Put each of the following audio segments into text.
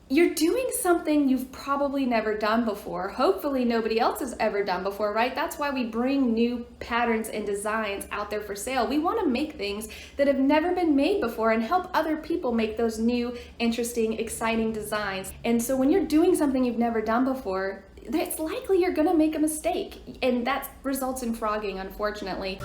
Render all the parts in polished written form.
you're doing something you've probably never done before. Hopefully nobody else has ever done before, right? That's why we bring new patterns and designs out there for sale. We want to make things that have never been made before and help other people make those new, interesting, exciting designs. And so when you're doing something you've never done before, it's likely you're gonna make a mistake, and that results in frogging, unfortunately.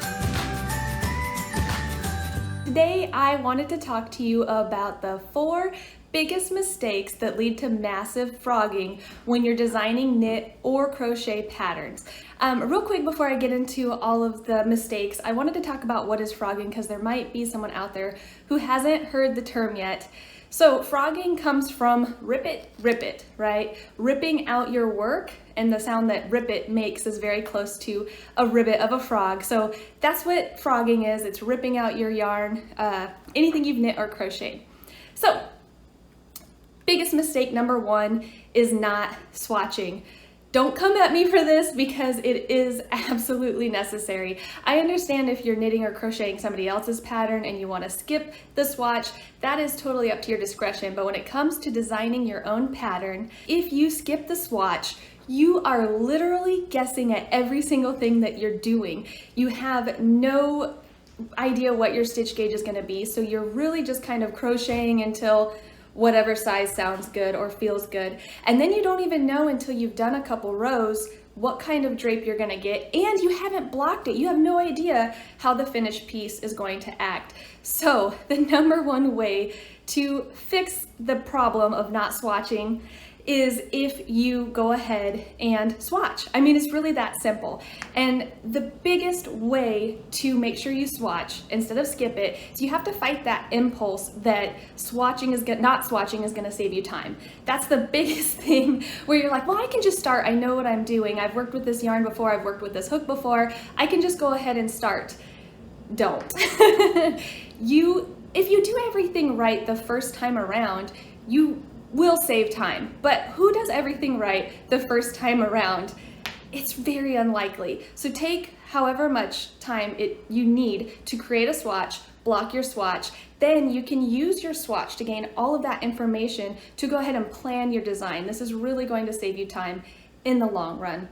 Today, I wanted to talk to you about the 4 biggest mistakes that lead to massive frogging when you're designing knit or crochet patterns. Real quick before I get into all of the mistakes, I wanted to talk about what is frogging because there might be someone out there who hasn't heard the term yet. So frogging comes from rip it, right? Ripping out your work, and the sound that rip it makes is very close to a ribbit of a frog. So that's what frogging is. It's ripping out your yarn, anything you've knit or crocheted. So biggest mistake number 1 is not swatching. Don't come at me for this because it is absolutely necessary. I understand if you're knitting or crocheting somebody else's pattern and you want to skip the swatch, that is totally up to your discretion. But when it comes to designing your own pattern, if you skip the swatch, you are literally guessing at every single thing that you're doing. You have no idea what your stitch gauge is going to be, so you're really just kind of crocheting until whatever size sounds good or feels good. And then you don't even know until you've done a couple rows what kind of drape you're gonna get, and you haven't blocked it. You have no idea how the finished piece is going to act. So the number 1 way to fix the problem of not swatching is if you go ahead and swatch. I mean, it's really that simple. And the biggest way to make sure you swatch instead of skip it is you have to fight that impulse that not swatching is gonna save you time. That's the biggest thing where you're like, well, I can just start. I know what I'm doing. I've worked with this yarn before. I've worked with this hook before. I can just go ahead and start. Don't. If you do everything right the first time around, you will save time. But who does everything right the first time around? It's very unlikely. So take however much time you need to create a swatch, block your swatch, then you can use your swatch to gain all of that information to go ahead and plan your design. This is really going to save you time in the long run.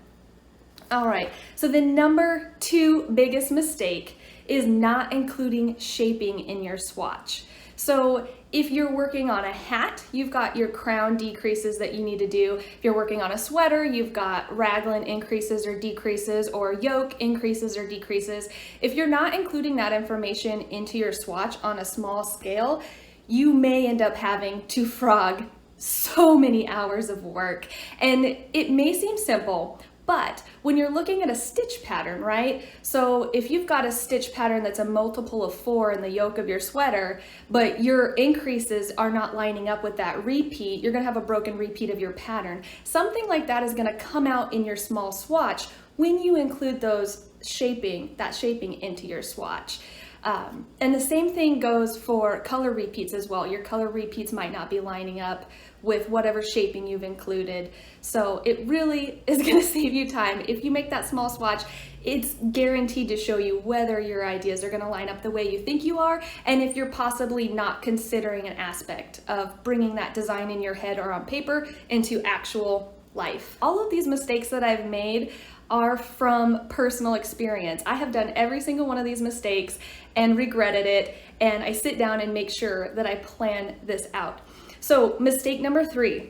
All right, so the number 2 biggest mistake is not including shaping in your swatch. So if you're working on a hat, you've got your crown decreases that you need to do. If you're working on a sweater, you've got raglan increases or decreases or yoke increases or decreases. If you're not including that information into your swatch on a small scale, you may end up having to frog so many hours of work. And it may seem simple, but when you're looking at a stitch pattern, right? So if you've got a stitch pattern that's a multiple of 4 in the yoke of your sweater, but your increases are not lining up with that repeat, you're gonna have a broken repeat of your pattern. Something like that is gonna come out in your small swatch when you include that shaping into your swatch. And the same thing goes for color repeats as well. Your color repeats might not be lining up with whatever shaping you've included. So it really is gonna save you time. If you make that small swatch, it's guaranteed to show you whether your ideas are gonna line up the way you think you are, and if you're possibly not considering an aspect of bringing that design in your head or on paper into actual life. All of these mistakes that I've made are from personal experience. I have done every single one of these mistakes and regretted it, and I sit down and make sure that I plan this out. So mistake number 3,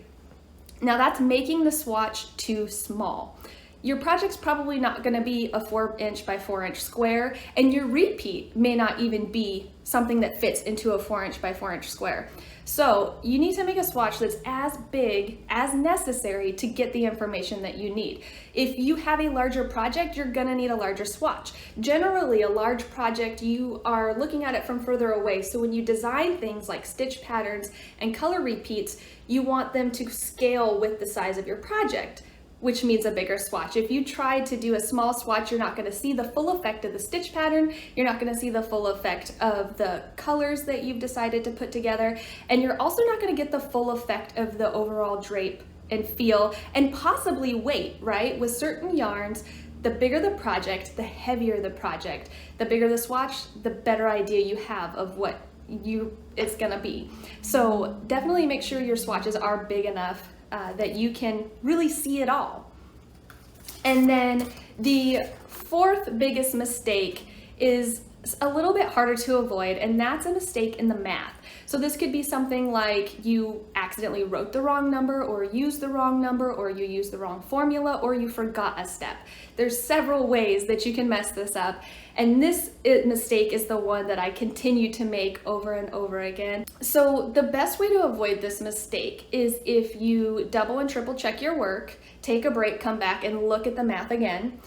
now that's making the swatch too small. Your project's probably not gonna be a 4" by 4" square, and your repeat may not even be something that fits into a 4" by 4" square. So you need to make a swatch that's as big as necessary to get the information that you need. If you have a larger project, you're gonna need a larger swatch. Generally, a large project, you are looking at it from further away. So when you design things like stitch patterns and color repeats, you want them to scale with the size of your project, which means a bigger swatch. If you try to do a small swatch, you're not gonna see the full effect of the stitch pattern, you're not gonna see the full effect of the colors that you've decided to put together, and you're also not gonna get the full effect of the overall drape and feel, and possibly weight, right? With certain yarns, the bigger the project, the heavier the project. The bigger the swatch, the better idea you have of what it's gonna be. So definitely make sure your swatches are big enough that you can really see it all. And then the fourth biggest mistake is a little bit harder to avoid, and that's a mistake in the math. So this could be something like you accidentally wrote the wrong number, or used the wrong number, or you used the wrong formula, or you forgot a step. There's several ways that you can mess this up, and this mistake is the one that I continue to make over and over again. So the best way to avoid this mistake is if you double and triple check your work, take a break, come back and look at the math again.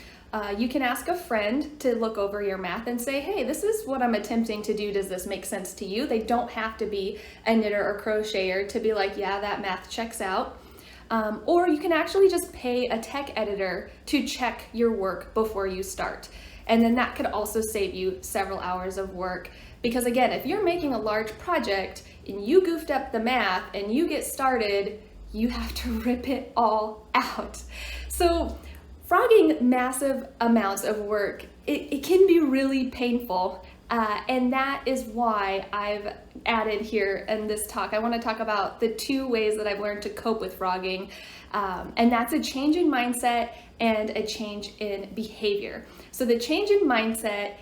You can ask a friend to look over your math and say, hey, this is what I'm attempting to do. Does this make sense to you? They don't have to be a knitter or crocheter to be like, yeah, that math checks out. Or you can actually just pay a tech editor to check your work before you start. And then that could also save you several hours of work. Because again, if you're making a large project and you goofed up the math and you get started, you have to rip it all out. So frogging massive amounts of work, it can be really painful. And that is why I've added here in this talk, I want to talk about the 2 ways that I've learned to cope with frogging. And that's a change in mindset and a change in behavior. So the change in mindset,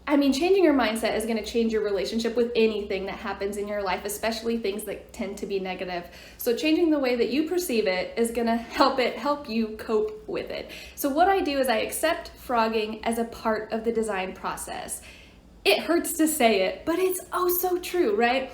changing your mindset is going to change your relationship with anything that happens in your life, especially things that tend to be negative. So changing the way that you perceive it is going to help you cope with it. So what I do is I accept frogging as a part of the design process. It hurts to say it, but it's oh so true, right?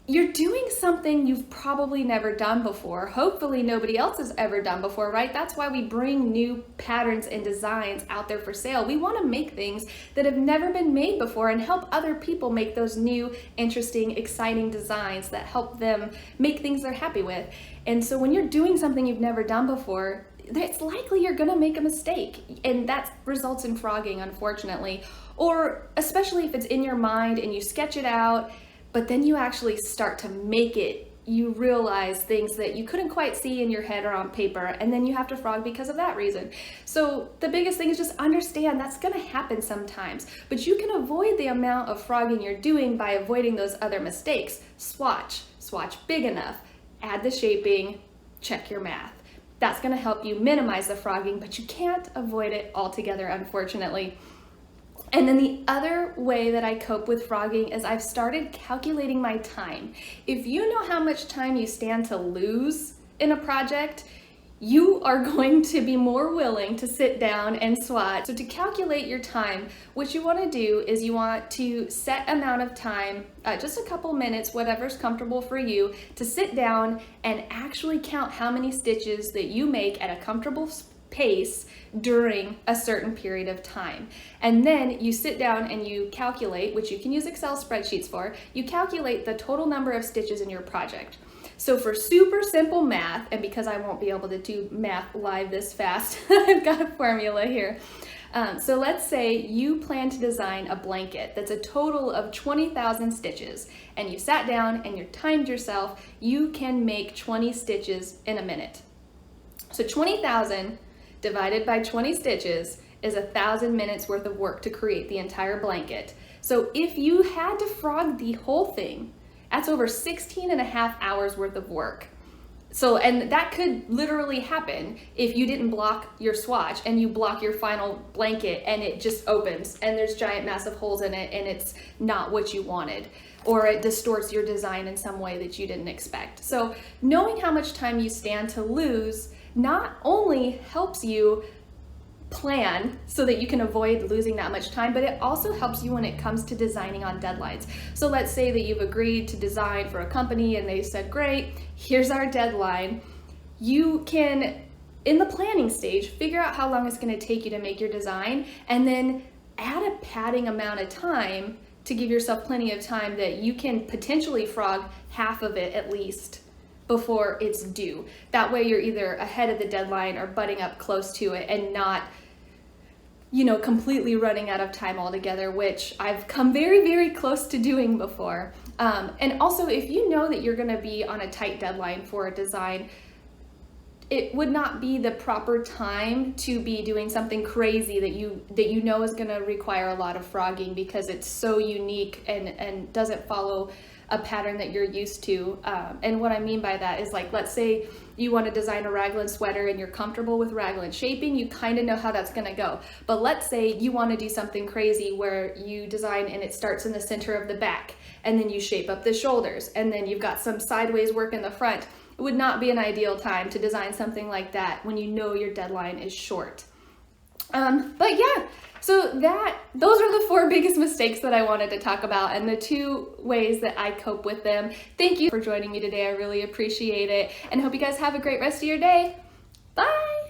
You're doing something you've probably never done before. Hopefully nobody else has ever done before, right? That's why we bring new patterns and designs out there for sale. We want to make things that have never been made before and help other people make those new, interesting, exciting designs that help them make things they're happy with. And so when you're doing something you've never done before, it's likely you're going to make a mistake, and that results in frogging, unfortunately. Or especially if it's in your mind and you sketch it out, but then you actually start to make it, you realize things that you couldn't quite see in your head or on paper, and then you have to frog because of that reason. So the biggest thing is just understand that's gonna happen sometimes, but you can avoid the amount of frogging you're doing by avoiding those other mistakes. Swatch big enough, add the shaping, check your math. That's gonna help you minimize the frogging, but you can't avoid it altogether, unfortunately. And then the other way that I cope with frogging is I've started calculating my time. If you know how much time you stand to lose in a project, you are going to be more willing to sit down and swatch. So to calculate your time, what you want to do is you want to set amount of time, just a couple minutes, whatever's comfortable for you, to sit down and actually count how many stitches that you make at a comfortable pace during a certain period of time. And then you sit down and you calculate, which you can use Excel spreadsheets for, you calculate the total number of stitches in your project. So for super simple math, and because I won't be able to do math live this fast, I've got a formula here. So let's say you plan to design a blanket that's a total of 20,000 stitches, and you sat down and you timed yourself, you can make 20 stitches in a minute. So 20,000 divided by 20 stitches is 1,000 minutes worth of work to create the entire blanket. So if you had to frog the whole thing, that's over 16 and a half hours worth of work. So, and that could literally happen if you didn't block your swatch and you block your final blanket and it just opens and there's giant massive holes in it and it's not what you wanted, or it distorts your design in some way that you didn't expect. So knowing how much time you stand to lose not only helps you plan so that you can avoid losing that much time, but it also helps you when it comes to designing on deadlines. So let's say that you've agreed to design for a company and they said, great, here's our deadline. You can, in the planning stage, figure out how long it's going to take you to make your design, and then add a padding amount of time to give yourself plenty of time that you can potentially frog half of it at least before it's due. That way you're either ahead of the deadline or butting up close to it and not, completely running out of time altogether, which I've come very, very close to doing before. And also, if you know that you're gonna be on a tight deadline for a design, it would not be the proper time to be doing something crazy that you know is going to require a lot of frogging because it's so unique and doesn't follow a pattern that you're used to. And what I mean by that is, like, let's say you want to design a raglan sweater and you're comfortable with raglan shaping, you kind of know how that's going to go. But let's say you want to do something crazy where you design and it starts in the center of the back and then you shape up the shoulders and then you've got some sideways work in the front. It would not be an ideal time to design something like that when you know your deadline is short. But yeah, so those are the 4 biggest mistakes that I wanted to talk about and the 2 ways that I cope with them. Thank you for joining me today. I really appreciate it and hope you guys have a great rest of your day. Bye!